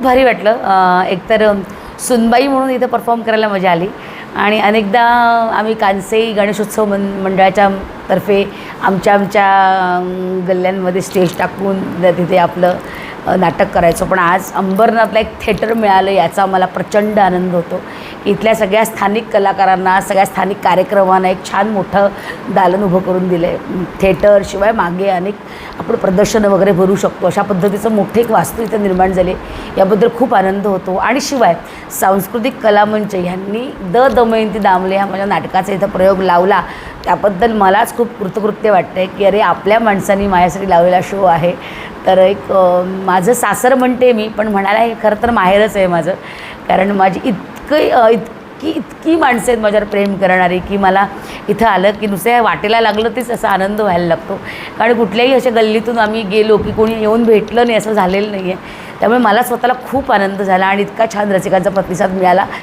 भारी वाटलं. एकतर सुनबाई म्हणून इथं परफॉर्म करायला मजा आली आणि अनेकदा आम्ही कानसई गणेशोत्सव मंडळाच्या तर्फे आमच्या गल्ल्यांमध्ये स्टेज टाकून तिथे आपलं नाटक करायचो. पण आज अंबरनाथला एक थिएटर मिळालं याचा मला प्रचंड आनंद होतो. इथल्या सगळ्या स्थानिक कलाकारांना, सगळ्या स्थानिक कार्यक्रमांना एक छान मोठं दालन उभं करून दिलं आहे. थिएटर शिवाय मागे अनेक आपण प्रदर्शनं वगैरे भरू शकतो, अशा पद्धतीचं मोठे एक वास्तू इथं निर्माण झाले, याबद्दल खूप आनंद होतो. आणि शिवाय सांस्कृतिक कलामंच ह्यांनी दमयंती दामले ह्या माझ्या नाटकाचा इथं प्रयोग लावला, त्याबद्दल मलाच खूप कृतकृत्य वाटतं आहे की अरे आपल्या माणसांनी माझ्यासाठी लावलेला शो आहे. तर एक माझं सासर म्हणते मी, पण म्हणायला हे खरं तर माहेरच आहे माझं. कारण माझी इतकी माणसं आहेत माझ्यावर प्रेम करणारी की मला इथं आलं की नुसतं वाटेला लागलं तेच असा आनंद व्हायला लागतो. कारण कुठल्याही अशा गल्लीतून आम्ही गेलो की कोणी येऊन भेटलं नाही असं झालेलं नाही आहे. त्यामुळे मला स्वतःला खूप आनंद झाला आणि इतका छान रसिकांचा प्रतिसाद मिळाला.